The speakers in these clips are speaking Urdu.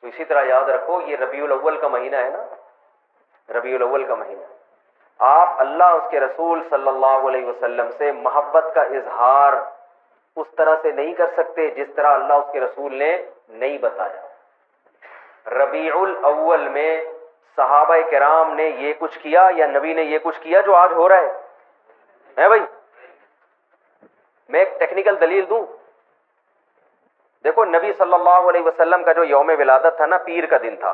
تو اسی طرح یاد رکھو یہ ربیع الاول کا مہینہ ہے نا، ربیع الاول کا مہینہ، آپ اللہ اس کے رسول صلی اللہ علیہ وسلم سے محبت کا اظہار اس طرح سے نہیں کر سکتے جس طرح اللہ اس کے رسول نے نہیں بتایا۔ ربیع الاول میں صحابہ کرام نے یہ کچھ کیا یا نبی نے یہ کچھ کیا جو آج ہو رہا ہے بھائی؟ میں ایک ٹیکنیکل دلیل دوں، دیکھو نبی صلی اللہ علیہ وسلم کا جو یوم ولادت تھا نا، پیر کا دن تھا۔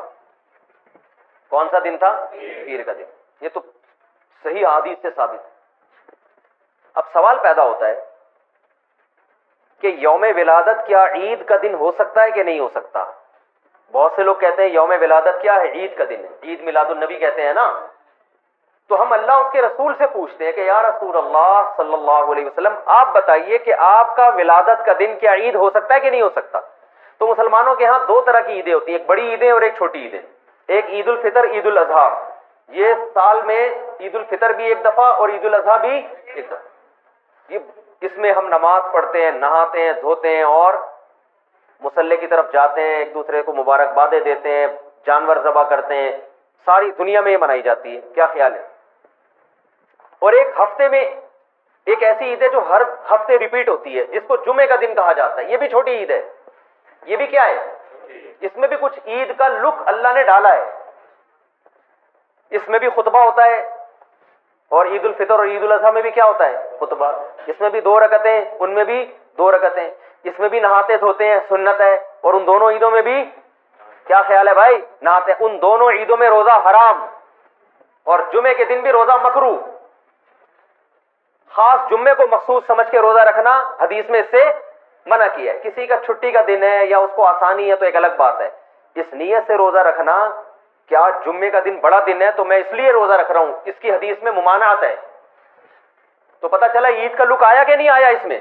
کون سا دن تھا؟ پیر کا دن۔ یہ تو صحیح حدیث سے ثابت ہے۔ اب سوال پیدا ہوتا ہے کہ یوم ولادت کیا عید کا دن ہو سکتا ہے کہ نہیں ہو سکتا؟ بہت سے لوگ کہتے ہیں یوم ولادت کیا ہے؟ عید کا دن ہے، عید میلاد النبی کہتے ہیں نا۔ تو ہم اللہ اس کے رسول سے پوچھتے ہیں کہ یا رسول اللہ صلی اللہ علیہ وسلم آپ بتائیے کہ آپ کا ولادت کا دن کیا عید ہو سکتا ہے کہ نہیں ہو سکتا؟ تو مسلمانوں کے ہاں دو طرح کی عیدیں ہوتی ہیں، ایک بڑی عیدیں اور ایک چھوٹی عیدیں۔ ایک عید الفطر، عید الاضحیٰ، یہ سال میں عید الفطر بھی ایک دفعہ اور عید الاضحیٰ بھی ایک دفعہ۔ اس میں ہم نماز پڑھتے ہیں، نہاتے ہیں، دھوتے ہیں اور مصلی کی طرف جاتے ہیں، ایک دوسرے کو مبارکبادیں دیتے ہیں، جانور ذبح کرتے ہیں، ساری دنیا میں یہ منائی جاتی ہے۔ کیا خیال ہے؟ اور ایک ہفتے میں ایک ایسی عید ہے جو ہر ہفتے ریپیٹ ہوتی ہے، جس کو جمعے کا دن کہا جاتا ہے، یہ بھی چھوٹی عید ہے۔ یہ بھی کیا ہے؟ اس میں بھی کچھ عید کا لک اللہ نے ڈالا ہے، اس میں بھی خطبہ ہوتا ہے، اور عید الفطر اور عید الاضحیٰ میں بھی کیا ہوتا ہے؟ خطبہ۔ اس میں بھی 2 رکعتیں، ان میں بھی 2 رکعتیں، اس میں بھی نہاتے دھوتے ہیں، سنت ہے، اور ان دونوں عیدوں میں بھی کیا خیال ہے بھائی؟ نہاتے۔ ان دونوں عیدوں میں روزہ حرام، اور جمعے کے دن بھی روزہ مکروہ۔ خاص جمعے کو مخصوص سمجھ کے روزہ رکھنا حدیث میں اس سے منع کیا ہے۔ کسی کا چھٹی کا دن ہے یا اس کو آسانی ہے تو ایک الگ بات ہے، اس نیت سے روزہ رکھنا کیا جمعے کا دن بڑا دن ہے تو میں اس لیے روزہ رکھ رہا ہوں، اس کی حدیث میں ممانعت ہے۔ تو پتہ چلا عید کا لک آیا کہ نہیں آیا اس میں؟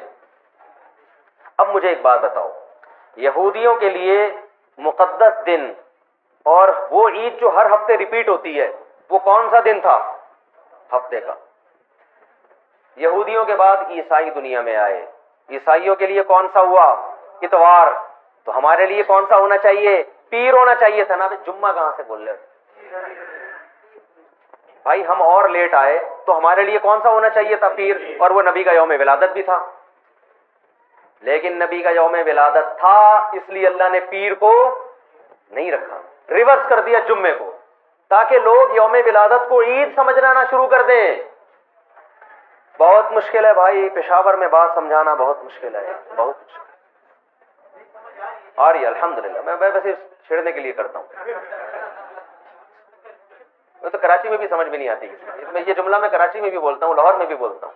اب مجھے ایک بات بتاؤ، یہودیوں کے لیے مقدس دن اور وہ عید جو ہر ہفتے ریپیٹ ہوتی ہے، وہ کون سا دن تھا؟ ہفتے کا۔ یہودیوں کے بعد عیسائی دنیا میں آئے، عیسائیوں کے لیے کون سا ہوا؟ اتوار۔ تو ہمارے لیے کون سا ہونا چاہیے؟ پیر ہونا چاہیے تھا نا۔ جمعہ کہاں سے بول رہے بھائی؟ ہم اور لیٹ آئے تو ہمارے لیے کون سا ہونا چاہیے تھا؟ پیر، اور وہ نبی کا یوم ولادت بھی تھا۔ لیکن نبی کا یوم ولادت تھا، اس لیے اللہ نے پیر کو نہیں رکھا، ریورس کر دیا جمعے کو، تاکہ لوگ یوم ولادت کو عید سمجھنا نہ شروع کر دیں۔ بہت مشکل ہے بھائی، پشاور میں بات سمجھانا بہت مشکل ہے، بہت مشکل۔ اور یہ الحمدللہ میں بس چھیڑنے کے لیے کرتا ہوں، وہ تو کراچی میں بھی سمجھ میں نہیں آتی یہ جملہ میں کراچی میں بھی بولتا ہوں، لاہور میں بھی بولتا ہوں۔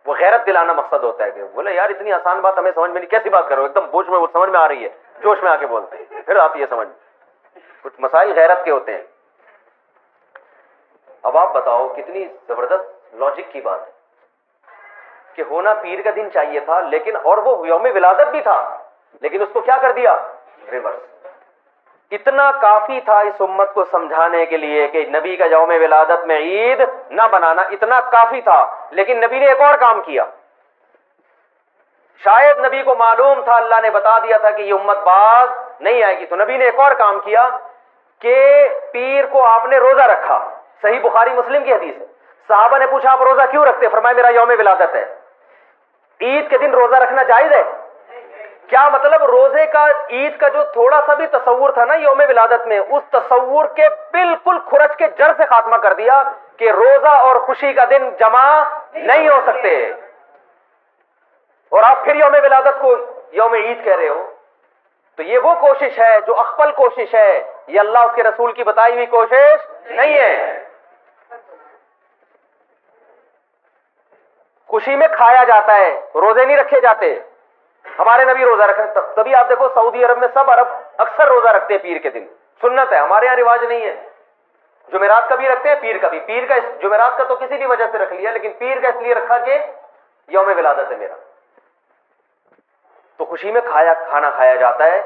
وہ غیرت دلانا مقصد ہوتا ہے کہ بولے یار اتنی آسان بات ہمیں سمجھ میں نہیں، کیسی بات کرو، ایک دم بوجھ میں وہ سمجھ میں آ رہی ہے، جوش میں آ کے بولتے ہیں، پھر آتی ہے سمجھ میں۔ کچھ مسائل غیرت کے ہوتے ہیں۔ اب آپ بتاؤ کتنی زبردست لاجک کی بات ہے کہ ہونا پیر کا دن چاہیے تھا، لیکن اور وہ یوم ولادت بھی تھا، لیکن اس کو کیا کر دیا؟ ریورس۔ اتنا کافی تھا اس امت کو سمجھانے کے لیے کہ نبی کا یوم ولادت میں عید نہ بنانا، اتنا کافی تھا، لیکن نبی نے ایک اور کام کیا۔ شاید نبی کو معلوم تھا، اللہ نے بتا دیا تھا کہ یہ امت باز نہیں آئے گی، تو نبی نے ایک اور کام کیا کہ پیر کو آپ نے روزہ رکھا۔ صحیح بخاری مسلم کی حدیث ہے، صحابہ نے پوچھا آپ روزہ کیوں رکھتے؟ فرمایا میرا یوم ولادت ہے۔ عید کے دن روزہ رکھنا جائز ہے؟ کیا مطلب؟ روزے کا عید کا جو تھوڑا سا بھی تصور تھا نا یوم ولادت میں، اس تصور کے بالکل کھرچ کے جڑ سے خاتمہ کر دیا کہ روزہ اور خوشی کا دن جمع نہیں ہو سکتے، اور آپ پھر یوم ولادت کو یوم عید کہہ رہے ہو۔ تو یہ وہ کوشش ہے جو اخفل کوشش ہے، یہ اللہ اس کے رسول کی بتائی ہوئی کوشش نہیں ہے۔ خوشی میں کھایا جاتا ہے، روزے نہیں رکھے جاتے۔ ہمارے نبی روزہ رکھے، تبھی آپ دیکھو سعودی عرب میں سب عرب اکثر روزہ رکھتے ہیں پیر کے دن، سنت ہے، ہمارے یہاں رواج نہیں ہے۔ جمعرات کا بھی رکھتے ہیں، پیر کا بھی۔ پیر کا جمعرات کا تو کسی بھی وجہ سے رکھ لیا، لیکن پیر کا اس لیے رکھا کہ یوم ولادت ہے میرا۔ تو خوشی میں کھانا کھایا جاتا ہے۔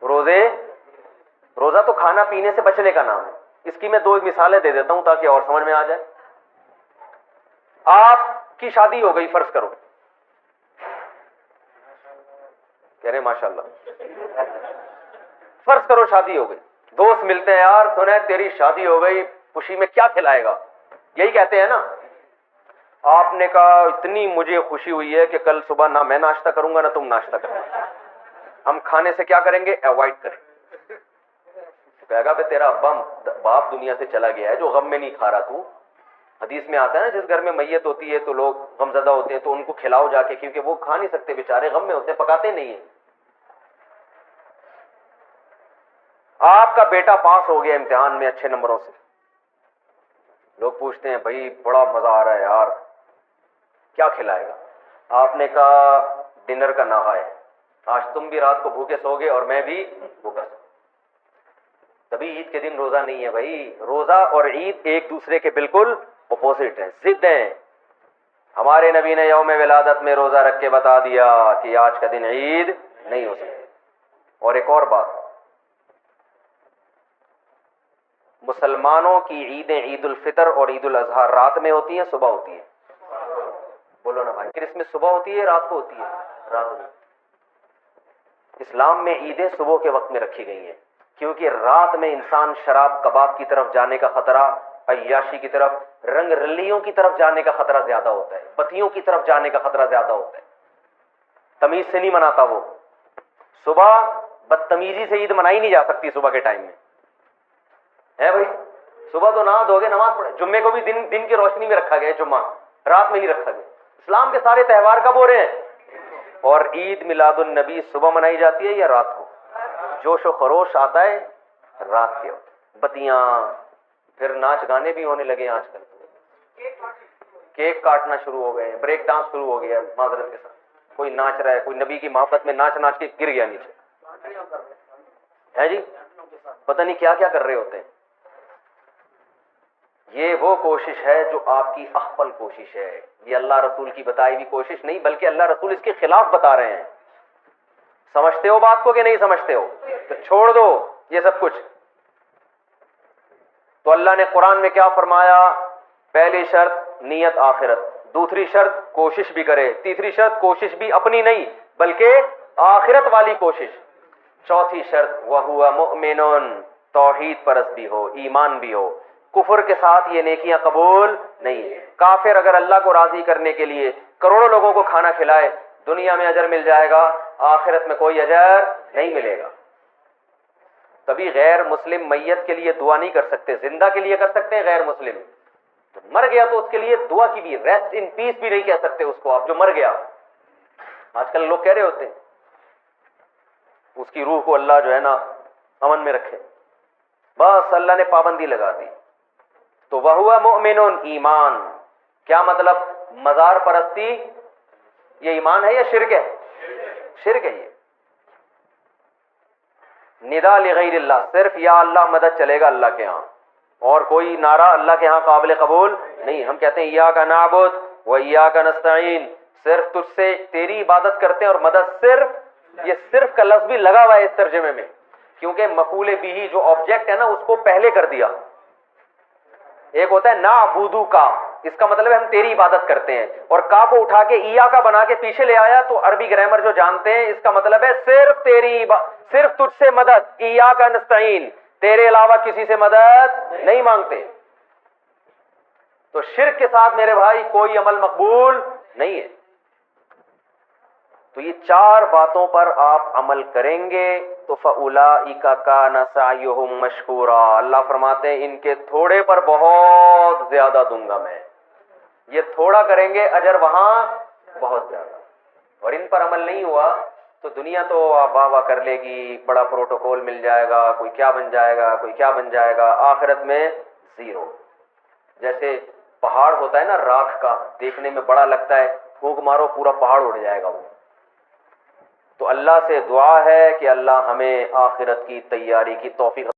روزہ تو کھانا پینے سے بچنے کا نام ہے۔ اس کی میں 2 مثالیں دے دیتا ہوں تاکہ اور سمجھ میں آ جائے۔ آپ کی شادی ہو گئی، فرض کرو، کہہ رہے ماشاء اللہ، فرض کرو شادی ہو گئی, دوست ملتے ہیں, یار سنا تیری شادی ہو گئی, خوشی میں کیا کھلائے گا, یہی کہتے ہیں نا. آپ نے کہا اتنی مجھے خوشی ہوئی ہے کہ کل صبح نہ میں ناشتہ کروں گا نہ تم ناشتہ کرنا, ہم کھانے سے کیا کریں گے, اوائڈ کریں. کہے گا بھائی تیرا باپ دنیا سے چلا گیا ہے جو غم میں نہیں کھا رہا تو. حدیث میں آتا ہے نا جس گھر میں میت ہوتی ہے تو لوگ غم زدہ ہوتے ہیں تو ان کو کھلاؤ جا کے, کیونکہ وہ کھا نہیں سکتے بیچارے, غم میں ہوتے ہیں, پکاتے نہیں ہیں. آپ کا بیٹا پاس ہو گیا امتحان میں اچھے نمبروں سے, لوگ پوچھتے ہیں بھائی بڑا مزہ آ رہا ہے یار, کیا کھلائے گا. آپ نے کہا ڈنر کا نہ ہے, آج تم بھی رات کو بھوکے سو گے اور میں بھی بھوکا سو. تبھی عید کے دن روزہ نہیں ہے بھائی. روزہ اور عید ایک دوسرے کے بالکل اپوزٹ ہیں, ضد ہیں. ہمارے نبی نے یوم ولادت میں روزہ رکھ کے بتا دیا کہ آج کا دن عید نہیں ہو سکتی. اور ایک اور بات, مسلمانوں کی عیدیں عید الفطر اور عید الاضحیٰ رات میں ہوتی ہیں صبح ہوتی ہے؟ بولو نا بھائی, پھر اس میں صبح ہوتی ہے رات کو ہوتی ہے؟ رات میں. اسلام میں عیدیں صبح کے وقت میں رکھی گئی ہیں کیونکہ رات میں انسان شراب کباب کی طرف جانے کا خطرہ, عیاشی کی طرف, رنگ رلیوں کی طرف جانے کا خطرہ زیادہ ہوتا ہے, بتیوں کی طرف جانے کا خطرہ زیادہ ہوتا ہے. تمیز سے نہیں مناتا وہ. صبح بدتمیزی سے عید منائی نہیں جا سکتی صبح کے ٹائم میں, ہے بھائی. صبح تو نہا دھو گے نماز پڑھے, جمعے کو بھی دن کی روشنی میں رکھا گیا, جمعہ رات میں نہیں رکھا گیا. اسلام کے سارے تہوار کب ہو رہے ہیں؟ اور عید میلاد النبی صبح منائی جاتی ہے یا رات کو؟ جوش و خروش آتا ہے رات کے وقت, بتیاں, پھر ناچ گانے بھی ہونے لگے آج کل, کیک کاٹنا شروع ہو گئے, بریک ڈانس شروع ہو گیا معذرت کے ساتھ, کوئی ناچ رہا ہے, کوئی نبی کی محبت میں ناچ ناچ کے گر گیا نیچے, ہے جی, پتہ نہیں کیا کیا کر رہے ہوتے ہیں. یہ وہ کوشش ہے جو آپ کی اخفل کوشش ہے, یہ اللہ رسول کی بتائی ہوئی کوشش نہیں, بلکہ اللہ رسول اس کے خلاف بتا رہے ہیں. سمجھتے ہو بات کو کہ نہیں سمجھتے ہو؟ تو چھوڑ دو یہ سب کچھ. تو اللہ نے قرآن میں کیا فرمایا؟ پہلی شرط نیت آخرت, دوسری شرط کوشش بھی کرے, تیسری شرط کوشش بھی اپنی نہیں بلکہ آخرت والی کوشش, چوتھی شرط وَهُوَ مُؤْمِنٌ, توحید پرست بھی ہو, ایمان بھی ہو. کفر کے ساتھ یہ نیکیاں قبول نہیں. کافر اگر اللہ کو راضی کرنے کے لیے کروڑوں لوگوں کو کھانا کھلائے, دنیا میں اجر مل جائے گا, آخرت میں کوئی اجر نہیں ملے گا. تبھی غیر مسلم میت کے لیے دعا نہیں کر سکتے, زندہ کے لیے کر سکتے ہیں, غیر مسلم تو مر گیا تو اس کے لیے دعا کی بھی, ریسٹ ان پیس بھی نہیں کہہ سکتے اس کو آپ جو مر گیا. آج کل لوگ کہہ رہے ہوتے ہیں اس کی روح کو اللہ جو ہے نا امن میں رکھے, بس اللہ نے پابندی لگا دی. تو وَهُوَ مُؤْمِنٌ, ایمان. کیا مطلب؟ مزار پرستی یہ ایمان ہے یا شرک ہے؟ شرک ہے. یہ ندا لغیر اللہ, صرف یا اللہ مدد چلے گا اللہ کے ہاں, اور کوئی نعرہ اللہ کے ہاں قابل قبول نہیں. ہم کہتے ہیں ایاک نعبد و ایاک نستعین, صرف تجھ سے تیری عبادت کرتے ہیں اور مدد صرف, یہ صرف کا لفظ بھی لگا ہوا ہے اس ترجمے میں, کیونکہ مفعول بھی جو آبجیکٹ ہے نا اس کو پہلے کر دیا. ایک ہوتا ہے نعبدو کا, اس کا مطلب ہے ہم تیری عبادت کرتے ہیں, اور کا کو اٹھا کے ایا کا بنا کے پیچھے لے آیا تو عربی گرامر جو جانتے ہیں اس کا مطلب ہے صرف تیری صرف تجھ سے مدد, ایاک نستعین, تیرے علاوہ کسی سے مدد نہیں مانگتے. تو شرک کے ساتھ میرے بھائی کوئی عمل مقبول نہیں ہے. تو یہ چار باتوں پر آپ عمل کریں گے تو فَأُولَٰئِكَ كَانَ سَعْيُهُم مَّشْكُورًا, اللہ فرماتے ہیں ان کے تھوڑے پر بہت زیادہ دوں گا میں. یہ تھوڑا کریں گے اجر وہاں بہت زیادہ, اور ان پر عمل نہیں ہوا تو دنیا تو واہ واہ کر لے گی, بڑا پروٹوکول مل جائے گا, کوئی کیا بن جائے گا, کوئی کیا بن جائے گا, آخرت میں زیرو. جیسے پہاڑ ہوتا ہے نا راکھ کا, دیکھنے میں بڑا لگتا ہے, پھونک مارو پورا پہاڑ اڑ جائے گا وہ. تو اللہ سے دعا ہے کہ اللہ ہمیں آخرت کی تیاری کی توفیق